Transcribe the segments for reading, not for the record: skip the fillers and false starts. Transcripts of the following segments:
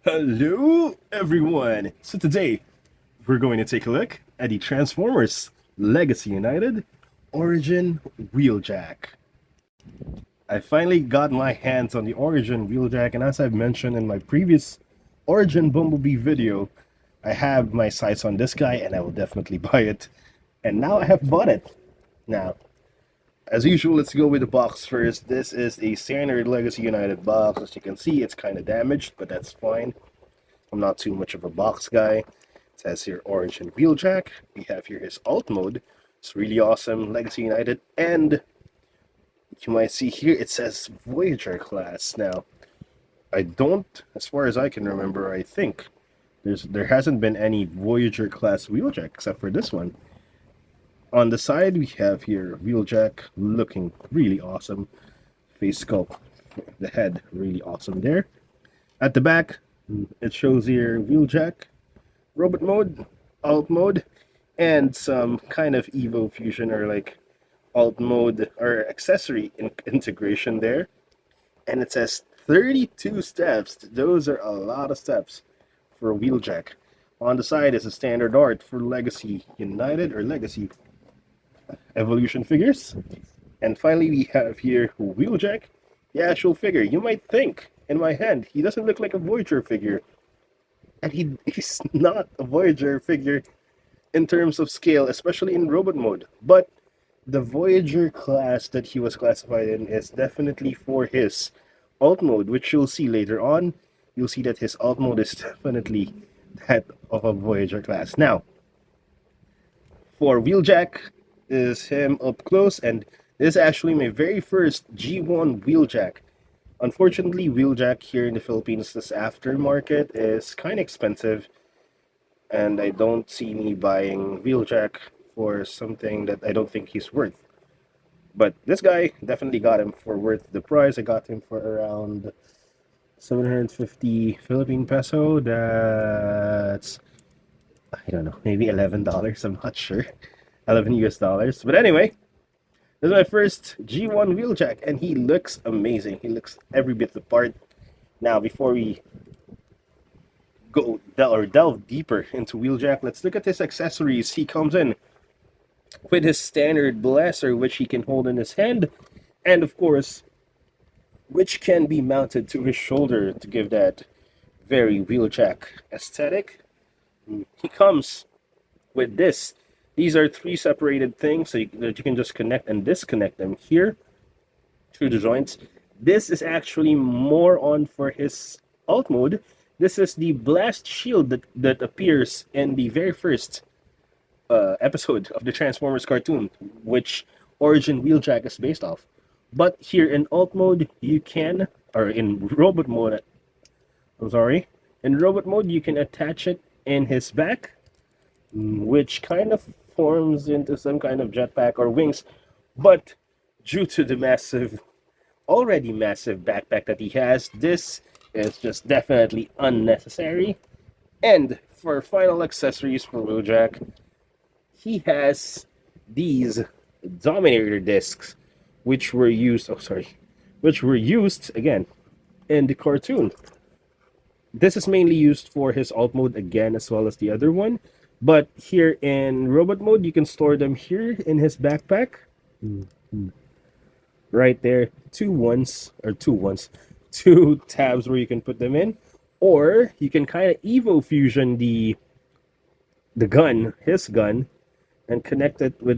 Hello, everyone! So today, we're going to take a look at the Transformers Legacy United Origin Wheeljack. I finally got my hands on the Origin Wheeljack, and as I've mentioned in my previous Origin Bumblebee video, I have my sights on this guy, and I will definitely buy it. And now I have bought it. Now, as usual, let's go with the box first. This is a standard Legacy United box. As you can see, it's kind of damaged, but that's fine. I'm not too much of a box guy. It says here Origin Wheeljack. We have here his alt mode. It's really awesome. Legacy United. And you might see here it says Voyager class. Now, I don't, as far as I can remember, I think there hasn't been any Voyager class Wheeljack except for this one. On the side we have here Wheeljack looking really awesome. Face sculpt, the head really awesome there. At the back, it shows here Wheeljack, robot mode, alt mode, and some kind of Evo fusion or like alt mode or accessory integration there. And it says 32 steps. Those are a lot of steps for a Wheeljack. On the side is a standard art for Legacy United or Legacy Evolution figures. And finally, we have here Wheeljack, the actual figure. You might think, in my hand, he doesn't look like a Voyager figure. And he's not a Voyager figure in terms of scale, especially in robot mode. But the Voyager class that he was classified in is definitely for his alt mode, which you'll see later on. You'll see that his alt mode is definitely that of a Voyager class. Now, for Wheeljack is him up close, and this is actually my very first G1 Wheeljack. Unfortunately, Wheeljack here in the Philippines, this aftermarket is kind of expensive, and I don't see me buying Wheeljack for something that I don't think he's worth. But this guy definitely got him for worth the price. I got him for around 750 Philippine peso. That's, I don't know, maybe $11. I'm not sure. 11 US dollars. But anyway, this is my first G1 Wheeljack, and he looks amazing. He looks every bit the part. Now, before we go delve deeper into Wheeljack, let's look at his accessories. He comes in with his standard blaster, which he can hold in his hand, and of course, which can be mounted to his shoulder to give that very Wheeljack aesthetic. He comes with this. These are three separated things that you can just connect and disconnect them here through the joints. This is actually more on for his alt mode. This is the blast shield that appears in the very first episode of the Transformers cartoon, which Origin Wheeljack is based off. But here in alt mode, you can, or in robot mode, I'm sorry, in robot mode, you can attach it in his back, which kind of forms into some kind of jetpack or wings. But due to the already massive backpack that he has, this is just definitely unnecessary. And for final accessories for Wheeljack, he has these Dominator discs, which were used, which were used again in the cartoon. This is mainly used for his alt mode again, as well as the other one. But here in robot mode, you can store them here in his backpack. Right there, two tabs where you can put them in. Or you can kind of Evo fusion the gun, his gun, and connect it with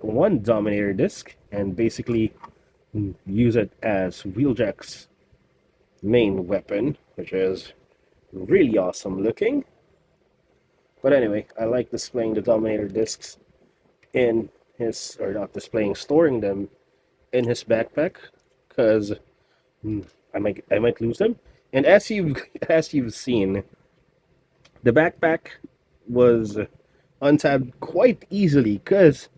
one Dominator disc, and basically use it as Wheeljack's main weapon, which is really awesome looking. But anyway, I like displaying the Dominator discs in his, or not displaying, storing them in his backpack, because I might lose them. And as you've seen, the backpack was untabbed quite easily, because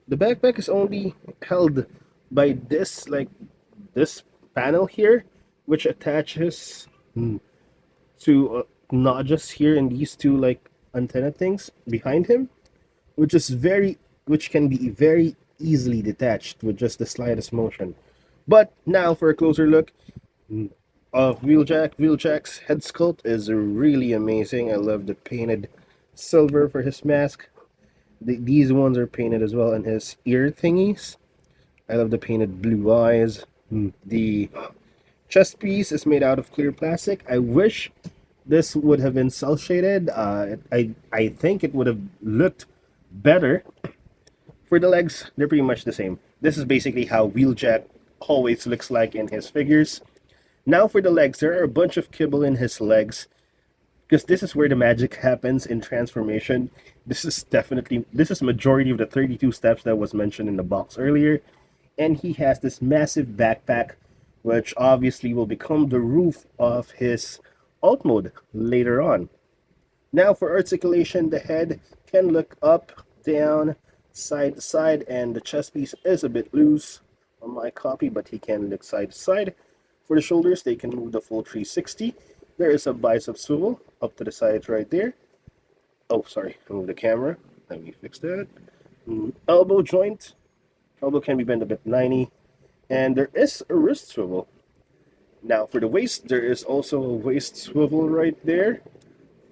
the backpack is only held by this panel here, which attaches to notches here in these two antenna things behind him, which can be very easily detached with just the slightest motion. But now for a closer look, of Wheeljack. Wheeljack's head sculpt is really amazing. I love the painted silver for his mask. These ones are painted as well, and his ear thingies. I love the painted blue eyes. The chest piece is made out of clear plastic. I wish this would have been cel shaded. I think it would have looked better. For the legs, they're pretty much the same. This is basically how Wheeljack always looks like in his figures. Now for the legs, there are a bunch of kibble in his legs, because this is where the magic happens in transformation. This is majority of the 32 steps that was mentioned in the box earlier. And he has this massive backpack, which obviously will become the roof of his alt mode later on. Now for articulation, the head can look up, down, side to side, and the chest piece is a bit loose on my copy, but he can look side to side. For the shoulders, they can move the full 360. There is a bicep swivel up to the sides right there. Oh, sorry, move the camera. Let me fix that. Elbow joint. Elbow can be bent a bit 90. And there is a wrist swivel. Now for the waist, there is also a waist swivel right there.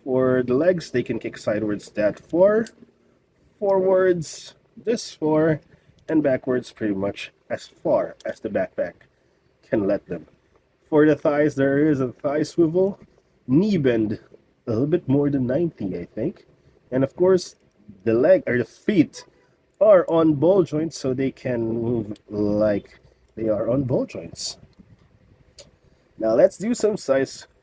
For the legs, they can kick sidewards that far, forwards this far, and backwards pretty much as far as the backpack can let them. For the thighs, there is a thigh swivel, knee bend a little bit more than 90, I think. And of course, the feet are on ball joints, so they can move like they are on ball joints. Now let's do some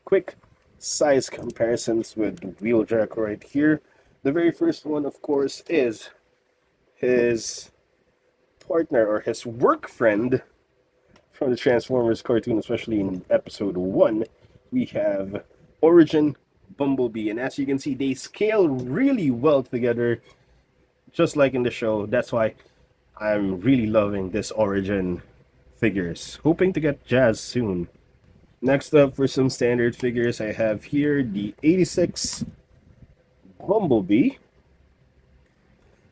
quick size comparisons with Wheeljack right here. The very first one, of course, is his partner or his work friend from the Transformers cartoon, especially in episode 1. We have Origin Bumblebee, and as you can see, they scale really well together, just like in the show. That's why I'm really loving this Origin figures. Hoping to get Jazz soon. Next up, for some standard figures, I have here the 86 Bumblebee.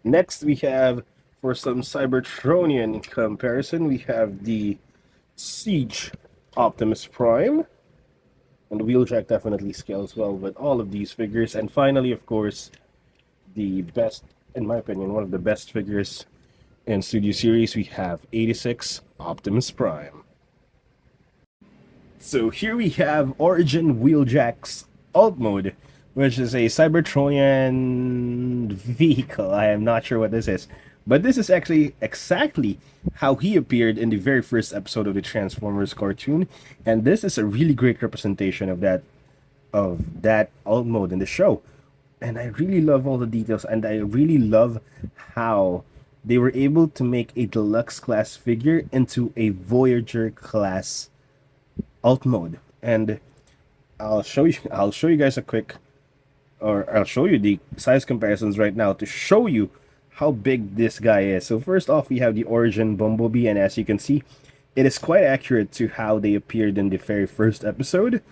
Next, we have, for some Cybertronian comparison, we have the Siege Optimus Prime. And the Wheeljack definitely scales well with all of these figures. And finally, of course, the best, in my opinion, one of the best figures in Studio Series, we have 86 Optimus Prime. So here we have Origin Wheeljack's alt mode, which is a Cybertronian vehicle. I am not sure what this is, but this is actually exactly how he appeared in the very first episode of the Transformers cartoon, and this is a really great representation of that alt mode in the show. And I really love all the details, and I really love how they were able to make a deluxe class figure into a Voyager class alt mode. And I'll show you guys I'll show you the size comparisons right now to show you how big this guy is. So first off, we have the Origin Bumblebee, and as you can see, it is quite accurate to how they appeared in the very first episode,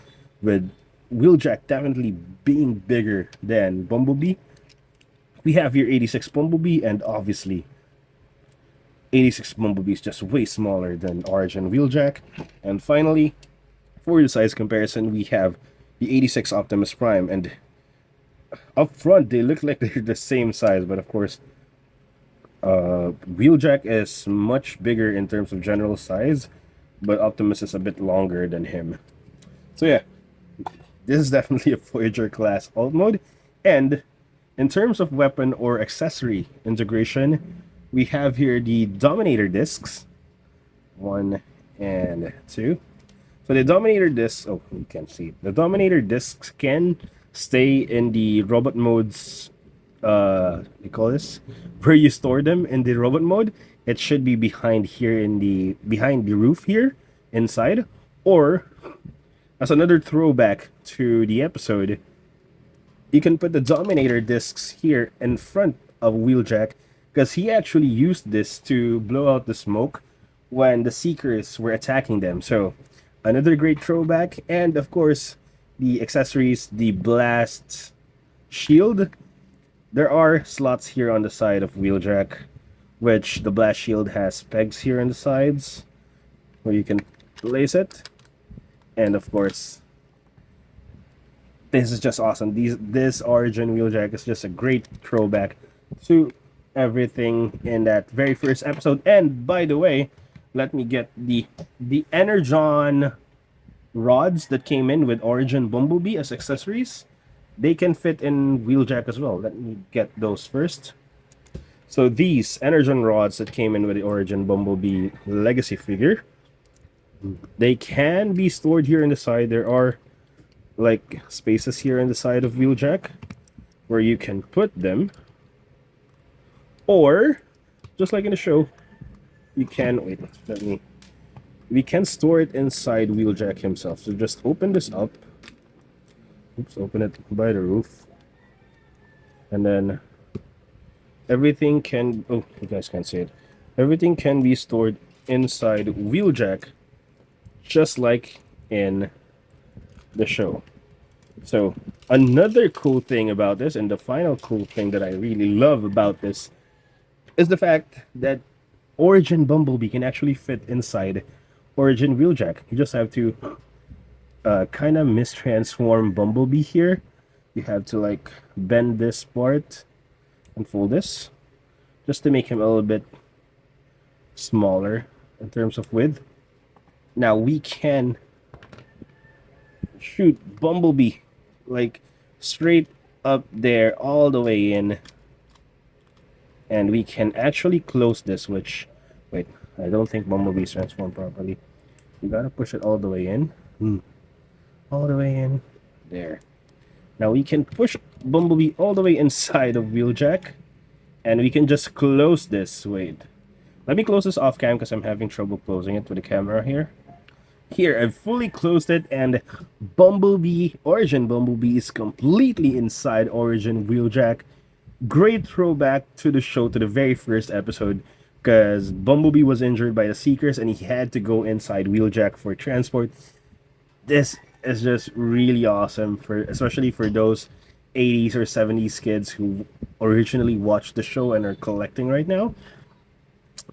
with Wheeljack definitely being bigger than Bumblebee. We have here 86 Bumblebee, and obviously 86 Bumblebee is just way smaller than Origin Wheeljack. And finally, for the size comparison, we have the 86 Optimus Prime, and up front they look like they're the same size, but of course Wheeljack is much bigger in terms of general size, but Optimus is a bit longer than him. So yeah, this is definitely a Voyager class alt mode. And in terms of weapon or accessory integration, we have here the Dominator discs, 1 and 2. So the Dominator discs, oh, you can't see it. The Dominator discs can stay in the robot modes, you call this, where you store them in the robot mode. It should be behind the roof here, inside. Or, as another throwback to the episode, you can put the Dominator discs here in front of Wheeljack, because he actually used this to blow out the smoke when the Seekers were attacking them. So another great throwback. And of course, the accessories, the blast shield. There are slots here on the side of Wheeljack, which the blast shield has pegs here on the sides where you can place it. And of course, this is just awesome. This Origin Wheeljack is just a great throwback to everything in that very first episode. And by the way, let me get the Energon rods that came in with Origin Bumblebee as accessories. They can fit in Wheeljack as well. Let me get those first. So these Energon rods that came in with the Origin Bumblebee Legacy figure, they can be stored here in the side. There are like spaces here in the side of Wheeljack where you can put them, or just like in the show, you can we can store it inside Wheeljack himself. So just open this up. Oops, open it by the roof, and then everything can, oh, you guys can't see it, everything can be stored inside Wheeljack just like in the show. So another cool thing about this, and the final cool thing that I really love about this, is the fact that Origin Bumblebee can actually fit inside Origin Wheeljack. You just have to kind of mistransform Bumblebee here. You have to like bend this part and fold this just to make him a little bit smaller in terms of width. Now we can shoot Bumblebee like straight up there all the way in, and we can actually close this, which, wait, I don't think Bumblebee's transformed properly. You gotta push it all the way in. All the way in there. Now we can push Bumblebee all the way inside of Wheeljack, and we can just close this. Wait, let me close this off cam because I'm having trouble closing it with the camera here. Here, I've fully closed it, and Bumblebee, Origin Bumblebee, is completely inside Origin Wheeljack. Great throwback to the show, to the very first episode, because Bumblebee was injured by the Seekers and he had to go inside Wheeljack for transport. This is just really awesome, especially for those 80s or 70s kids who originally watched the show and are collecting right now.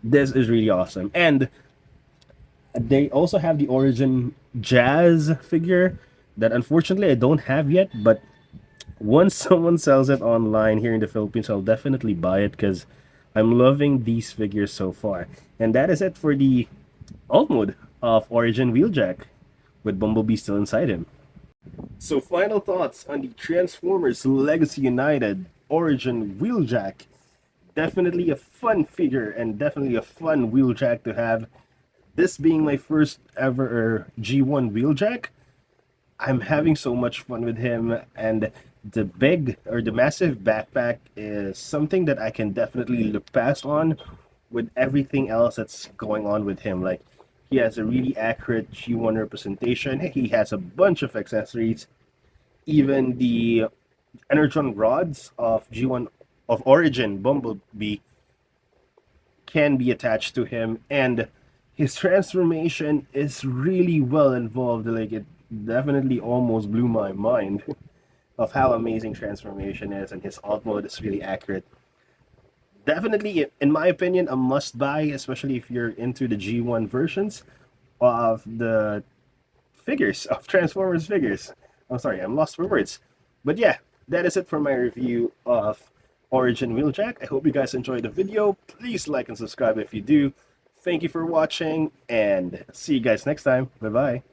This is really awesome. And they also have the Origin Jazz figure that unfortunately I don't have yet, but once someone sells it online here in the Philippines, I'll definitely buy it because I'm loving these figures so far. And that is it for the alt mode of Origin Wheeljack, with Bumblebee still inside him. So final thoughts on the Transformers Legacy United Origin Wheeljack. Definitely a fun figure and definitely a fun Wheeljack to have. This being my first ever G1 Wheeljack, I'm having so much fun with him, and the massive backpack is something that I can definitely look past on with everything else that's going on with him. Like, he has a really accurate G1 representation. He has a bunch of accessories. Even the Energon rods of G1 of Origin Bumblebee can be attached to him, and his transformation is really well involved. Like, it definitely almost blew my mind of how amazing transformation is, and his alt mode is really accurate. Definitely, in my opinion, a must buy, especially if you're into the G1 versions of the figures, of Transformers figures. I'm sorry, I'm lost for words. But yeah, that is it for my review of Origin Wheeljack. I hope you guys enjoyed the video. Please like and subscribe if you do. Thank you for watching, and see you guys next time. Bye-bye.